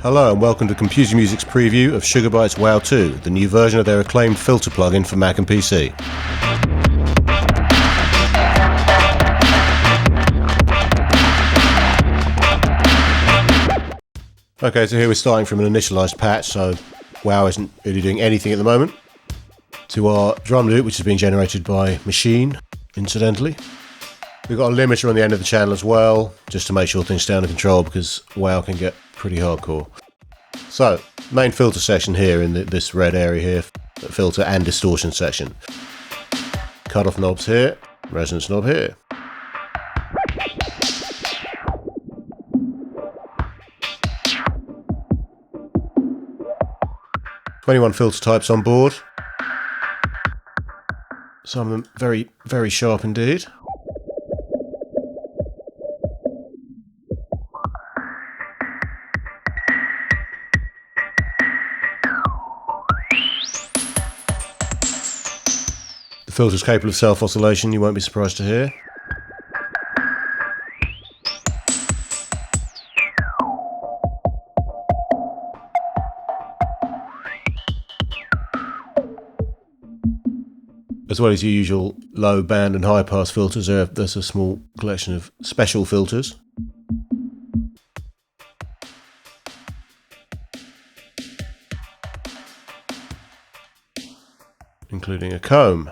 Hello and welcome to Computer Music's preview of Sugar Bytes WOW2, the new version of their acclaimed filter plugin for Mac and PC. Okay, so here we're starting from an initialized patch, so WOW isn't really doing anything at the moment. To our drum loop, which has been generated by Machine, incidentally. We've got a limiter on the end of the channel as well, just to make sure things stay under control, because WOW can get pretty hardcore. So, main filter section here in this red area here, filter and distortion section. Cutoff knobs here, resonance knob here. "21 filter types on board. Some of them very, very sharp indeed. The filter is capable of self-oscillation, you won't be surprised to hear. As well as your usual low band and high pass filters, there's a small collection of special filters. Including a comb.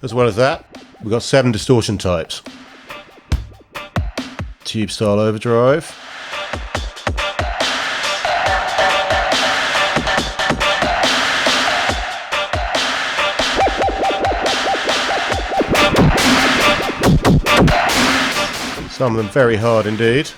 As well as that, we've got 7 distortion types. Tube style overdrive. Some of them very hard indeed.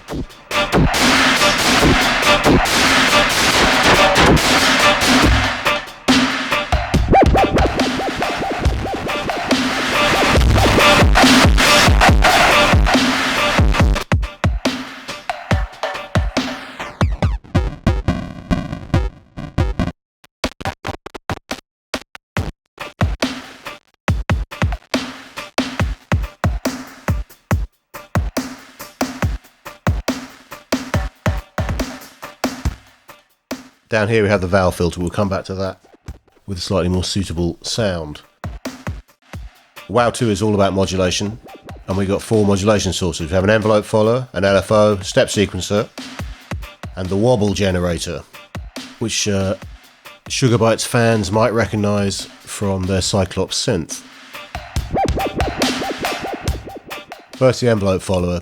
Down here we have the valve filter, we'll come back to that with a slightly more suitable sound. WOW2 is all about modulation, and we've got 4 modulation sources. We have an envelope follower, an LFO, step sequencer, and the Wobble Generator, which Sugar Bytes fans might recognise from their Cyclops synth. First, the envelope follower.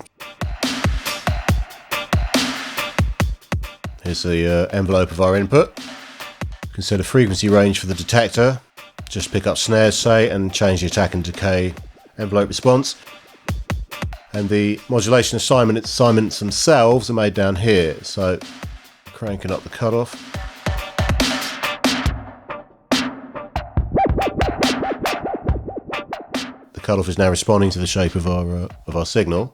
Here's the envelope of our input. You can set a frequency range for the detector. Just pick up snares, say, and change the attack and decay envelope response. And the modulation assignments themselves are made down here. So, cranking up the cutoff. The cutoff is now responding to the shape of our signal,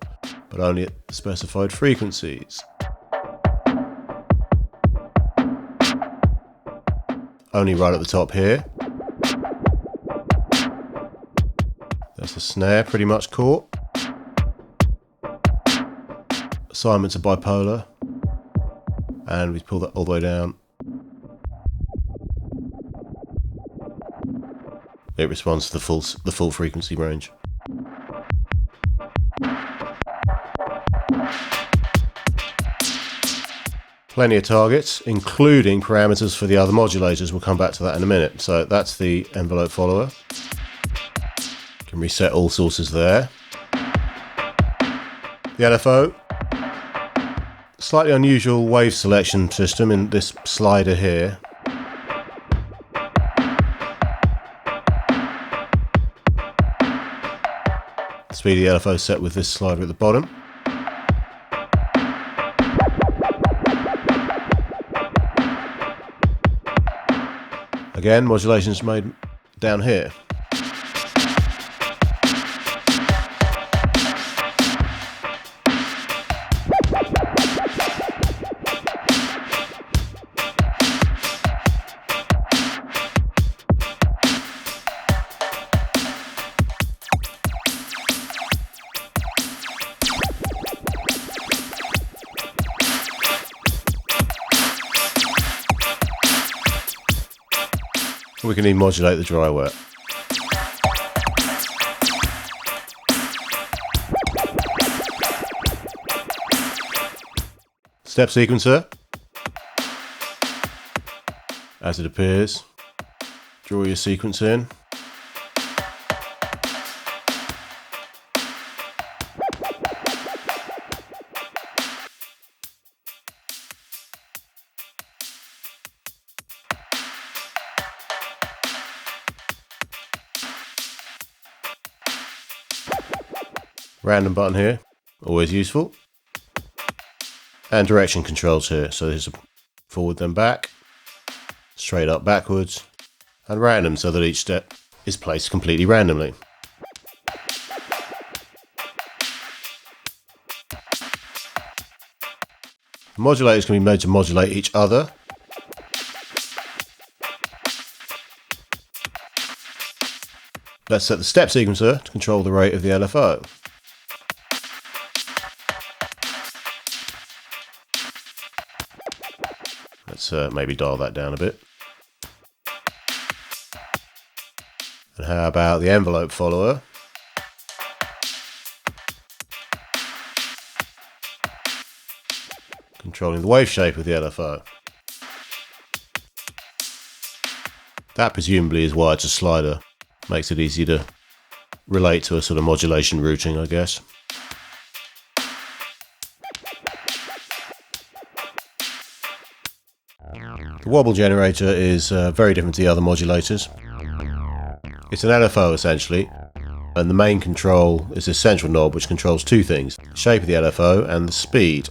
but only at specified frequencies. Only right at the top here. There's the snare pretty much caught. Assignments are bipolar. And we pull that all the way down. It responds to the full frequency range. Plenty of targets, including parameters for the other modulators. We'll come back to that in a minute. So that's the envelope follower. You can reset all sources there. The LFO. Slightly unusual wave selection system in this slider here. The speed of the LFO set with this slider at the bottom. Again, modulation is made down here. We can even modulate the dry wet. Step sequencer. As it appears, draw your sequence in. Random button here, always useful. And direction controls here, so there's a forward then back, straight up backwards, and random so that each step is placed completely randomly. The modulators can be made to modulate each other. Let's set the step sequencer to control the rate of the LFO. Let's maybe dial that down a bit. And how about the envelope follower? Controlling the wave shape of the LFO. That presumably is wired to slider. Makes it easy to relate to a sort of modulation routing, I guess. The Wobble Generator is very different to the other modulators. It's an LFO essentially, and the main control is this central knob which controls two things: the shape of the LFO and the speed.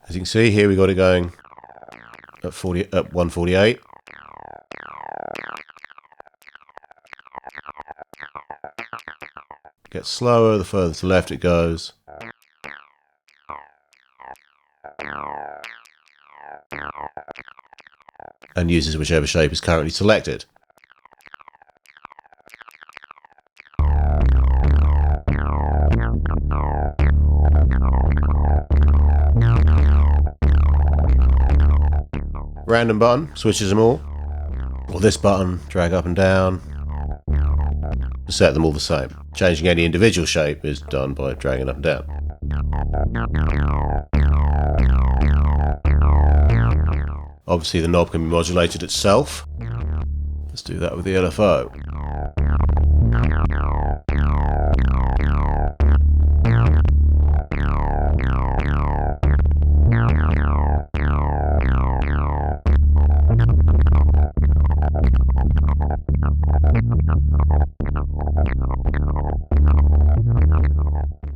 As you can see here, we got it going at 148. Gets slower the further to the left it goes. And uses whichever shape is currently selected. Random button switches them all. Or this button, drag up and down. Set them all the same. Changing any individual shape is done by dragging up and down. Obviously the knob can be modulated itself. Let's do that with the LFO.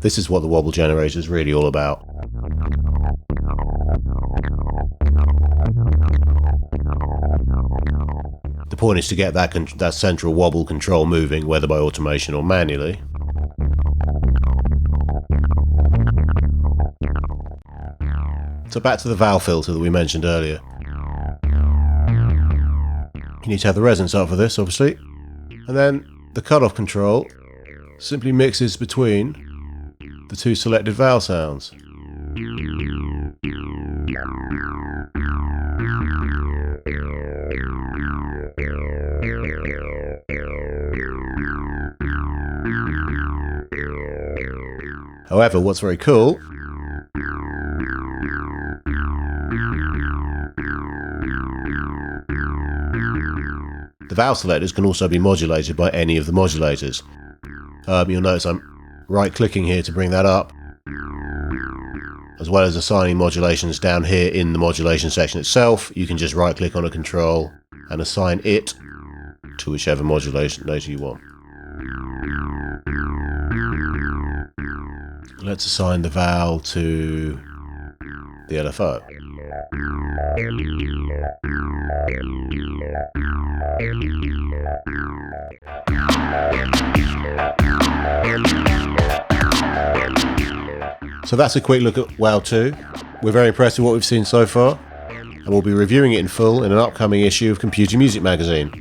This is what the Wobble Generator is really all about. The point is to get that central wobble control moving, whether by automation or manually. So back to the valve filter that we mentioned earlier. You need to have the resonance up for this, obviously. And then the cutoff control simply mixes between the two selected vowel sounds. However, what's very cool the vowel selectors can also be modulated by any of the modulators. You'll notice I'm right-clicking here to bring that up, as well as assigning modulations down here in the modulation section itself. You can just right-click on a control and assign it to whichever modulation data you want. Let's assign the vowel to the LFO. So that's a quick look at WOW2. We're very impressed with what we've seen so far, and we'll be reviewing it in full in an upcoming issue of Computer Music Magazine.